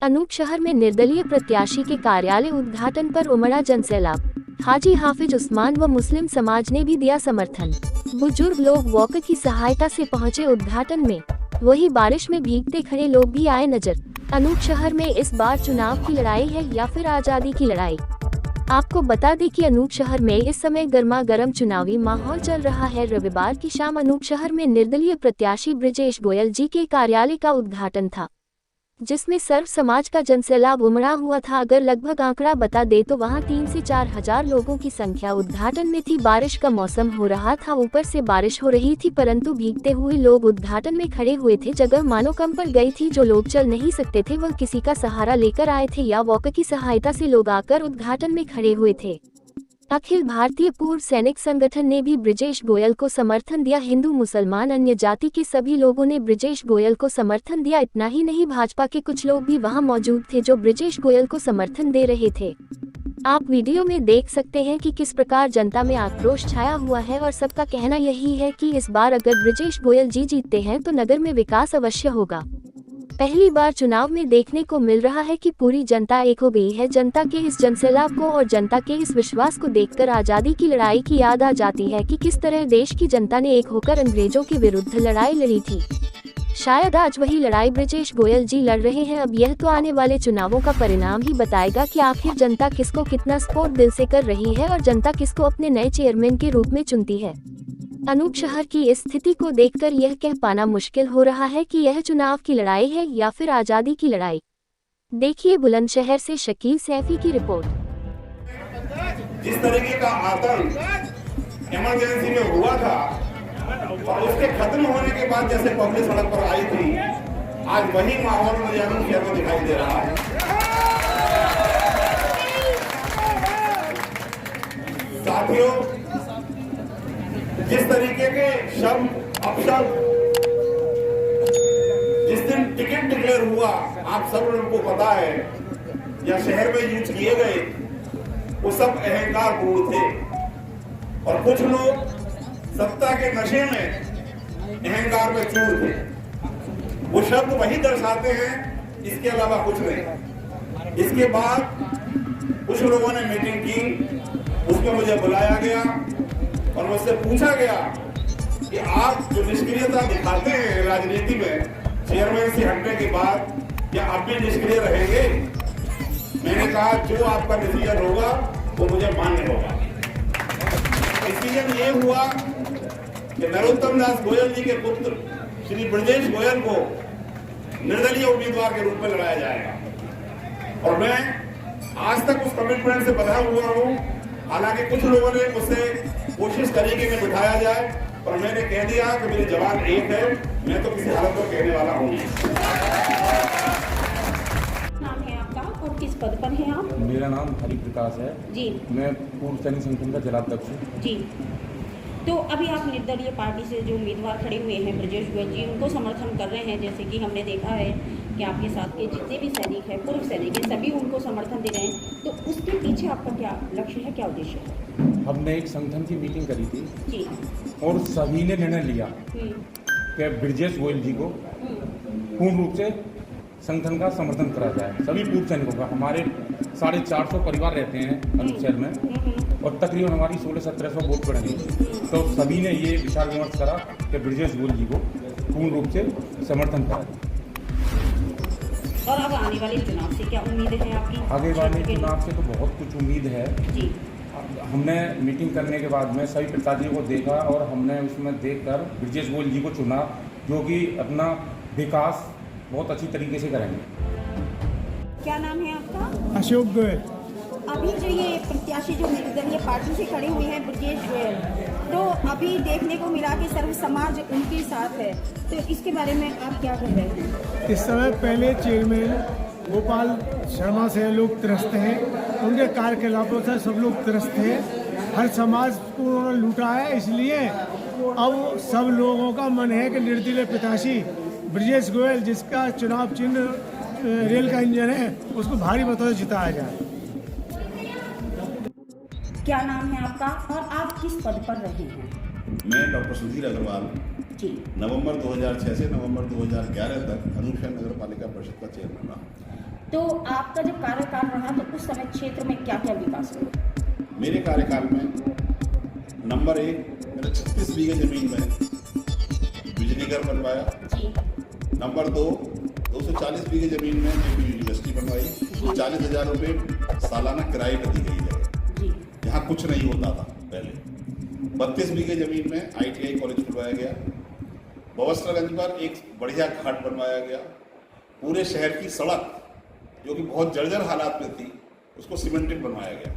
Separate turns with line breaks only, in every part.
अनूप शहर में निर्दलीय प्रत्याशी के कार्यालय उद्घाटन पर उमड़ा जनसैलाब। हाजी हाफिज उस्मान व मुस्लिम समाज ने भी दिया समर्थन। बुजुर्ग लोग वॉकर की सहायता से पहुंचे उद्घाटन में। वही बारिश में भीगते खड़े लोग भी आए नजर। अनूप शहर में इस बार चुनाव की लड़ाई है या फिर आजादी की लड़ाई? आपको बता दें कि अनूप शहर में इस समय गर्मा गर्म चुनावी माहौल चल रहा है। रविवार की शाम अनूप शहर में निर्दलीय प्रत्याशी ब्रजेश गोयल जी के कार्यालय का उद्घाटन था, जिसमें सर्व समाज का जनसैलाब उमड़ा हुआ था। अगर लगभग आंकड़ा बता दे तो वहां 3 से 4 हजार लोगों की संख्या उद्घाटन में थी। बारिश का मौसम हो रहा था, ऊपर से बारिश हो रही थी, परंतु भीगते हुए लोग उद्घाटन में खड़े हुए थे। जगह मानो कम पड़ गई थी। जो लोग चल नहीं सकते थे वह किसी का सहारा लेकर आए थे या वॉकर की सहायता से लोग आकर उद्घाटन में खड़े हुए थे। अखिल भारतीय पूर्व सैनिक संगठन ने भी ब्रजेश गोयल को समर्थन दिया। हिंदू मुसलमान अन्य जाति के सभी लोगों ने ब्रजेश गोयल को समर्थन दिया। इतना ही नहीं, भाजपा के कुछ लोग भी वहां मौजूद थे जो ब्रजेश गोयल को समर्थन दे रहे थे। आप वीडियो में देख सकते हैं कि किस प्रकार जनता में आक्रोश छाया हुआ है और सबका कहना यही है कि इस बार अगर ब्रजेश गोयल जी जीतते हैं तो नगर में विकास अवश्य होगा। पहली बार चुनाव में देखने को मिल रहा है कि पूरी जनता एक हो गई है। जनता के इस जनसैलाब को और जनता के इस विश्वास को देखकर आजादी की लड़ाई की याद आ जाती है कि किस तरह देश की जनता ने एक होकर अंग्रेजों के विरुद्ध लड़ाई लड़ी थी। शायद आज वही लड़ाई ब्रजेश गोयल जी लड़ रहे हैं। अब यह तो आने वाले चुनावों का परिणाम ही बताएगा कि आखिर जनता किसको कितना सपोर्ट दिल से कर रही है और जनता किसको अपने नए चेयरमैन के रूप में चुनती है। अनूप शहर की इस स्थिति को देखकर यह कह पाना मुश्किल हो रहा है कि यह चुनाव की लड़ाई है या फिर आजादी की लड़ाई। देखिए बुलंदशहर से शकील सैफी की रिपोर्ट।
जिस तरीके का आतंक इमरजेंसी में हुआ था और उसके खत्म होने के बाद जैसे पब्लिक सड़क पर आई थी, आज वही माहौल मुझे अनूप शहर में दिखाई दे रहा है। साथियों, जिस तरीके के शब्द अपशब्द जिस दिन टिकट डिक्लेयर हुआ, आप सब लोगों को पता है, या शहर में यूज किए गए, वो सब अहंकार पूर्ण थे। और कुछ लोग सत्ता के नशे में अहंकार में चूर थे। वो शब्द वही दर्शाते हैं, इसके अलावा कुछ नहीं। इसके बाद कुछ लोगों ने मीटिंग की, उसमें मुझे बुलाया गया और मुझसे पूछा गया कि आप जो निष्क्रियता दिखाते हैं राजनीति में चेयरमैन से हटने के बाद, क्या आप भी निष्क्रिय रहेंगे? मैंने कहा जो आपका डिसीजन होगा वो मुझे मान्य होगा। डिसीजन ये हुआ कि नरोत्तम दास गोयल जी के पुत्र श्री ब्रजेश गोयल को निर्दलीय उम्मीदवार के रूप में लड़ाया जाएगा। और मैं आज तक उस कमिटमेंट से बंधा हुआ हूं। हालांकि कुछ लोगों ने मुझसे कोशिश करी कि मैं बिठाया जाए, पर मैंने कह दिया कि मेरी जवान एक है, मैं तो किसी हालत में कहने वाला हूँ।
नाम है आपका और किस पद पर हैं आप?
मेरा नाम हरि प्रकाश है
जी।
मैं पूर्व सैनिक संगठन का जिलाध्यक्ष हूँ
जी। तो अभी आप निर्दलीय पार्टी से जो उम्मीदवार खड़े हुए हैं ब्रजेश गोयल जी, उनको समर्थन कर रहे हैं। जैसे कि हमने देखा है कि आपके साथ के जितने भी सैनिक हैं, पूर्व सैनिक हैं, सभी उनको समर्थन दे रहे हैं। तो उसके पीछे आपका क्या लक्ष्य है, क्या उद्देश्य है?
हमने एक संगठन की मीटिंग करी थी
जी,
और सभी ने निर्णय लिया कि ब्रजेश गोयल जी को पूर्ण रूप से संगठन का समर्थन करा जाए। सभी पूर्व सैनिकों का, हमारे 450 परिवार रहते हैं अनूप शहर में और तकरीबन हमारी 1600-1700 वोट पड़ेंगे। तो सभी ने ये विचार विमर्श करा कि ब्रजेश गोयल जी को पूर्ण रूप से समर्थन करा।
और अब आने वाले चुनाव से क्या उम्मीद है आपकी?
आगे वाले चुनाव से तो बहुत कुछ उम्मीद है
जी।
हमने मीटिंग करने के बाद में सभी प्रत्याशियों को देखा और हमने उसमें देखकर ब्रजेश गोयल जी को चुना, जो कि अपना विकास बहुत अच्छी तरीके से करेंगे।
क्या नाम है आपका?
अशोक गोयल।
अभी जो ये प्रत्याशी जो निर्दलीय पार्टी से खड़े हुए हैं ब्रजेश गोयल, तो अभी देखने को मिला कि सर्व समाज उनके साथ है, तो इसके बारे में आप क्या कह रहे हैं?
इस समय पहले चेयरमैन गोपाल शर्मा से लोग त्रस्त हैं, उनके कार्यकलापों से सब लोग त्रस्त हैं। हर समाज को उन्होंने लूटा है, इसलिए अब सब लोगों का मन है कि निर्दलीय प्रत्याशी ब्रजेश गोयल, जिसका चुनाव चिन्ह रेल का इंजन है, उसको भारी मतों से जिताया जाए।
क्या नाम है आपका और आप किस पद पर रहे हैं?
मैं डॉक्टर सुधीर अग्रवाल
जी।
नवंबर 2006 से नवंबर 2011 तक अनूप शहर नगर पालिका परिषद का चेयरमैन रहा।
तो आपका जब कार्यकाल रहा तो उस समय क्षेत्र में क्या क्या विकास हुआ?
मेरे कार्यकाल में नंबर 1, मैंने 36 बीघे जमीन में बिजली घर बनवाया।
जी
नंबर 2, 240 बीघे जमीन में एक यूनिवर्सिटी बनवाई। 40,000 रुपये सालाना किराए पर दी गई है।
जी
यहाँ कुछ नहीं होता था पहले। 32 बीघे जमीन में ITI कॉलेज खुलवाया गया। बवस्त्रगंज पर एक बढ़िया घाट बनवाया गया। पूरे शहर की सड़क जो कि बहुत जर्जर हालात में थी उसको सीमेंटेड बनवाया गया।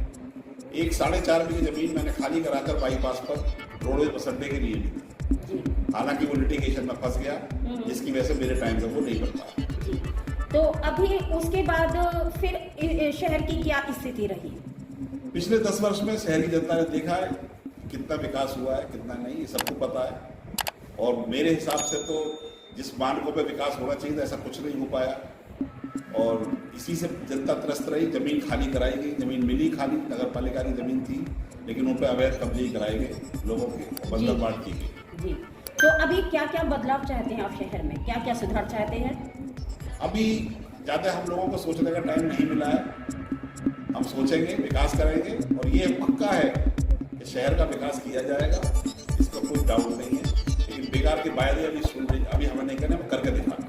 एक 4.5 बीघे जमीन मैंने खाली कराकर बाईपास पर रोडवेज बस अड्डे के लिए ली थी। हालांकि वो लिटिगेशन में फंस गया, जिसकी वजह से मेरे टाइम से वो नहीं बन पाया।
तो अभी उसके बाद फिर शहर की क्या स्थिति रही?
पिछले 10 वर्ष में शहर की जनता ने देखा है कितना विकास हुआ है, कितना नहीं, ये सबको पता है। और मेरे हिसाब से तो जिस मानकों पे विकास होना चाहिए था ऐसा कुछ नहीं हो पाया और इसी से जनता त्रस्त रही। जमीन खाली कराई गई, जमीन मिली खाली, नगर पालिका की जमीन थी लेकिन उन पर अवैध कब्जे ही कराए गए, लोगों के बंधक बांट की गई।
जी तो अभी क्या क्या बदलाव चाहते हैं आप शहर में, क्या क्या सुधार चाहते हैं?
अभी ज़्यादा हम लोगों को सोचने का टाइम नहीं मिला है। हम सोचेंगे, विकास करेंगे और ये पक्का है कि शहर का विकास किया जाएगा, इसका कोई डाउट नहीं है। लेकिन बेकार के वायदे अभी हमने नहीं करने, करके दिखाना।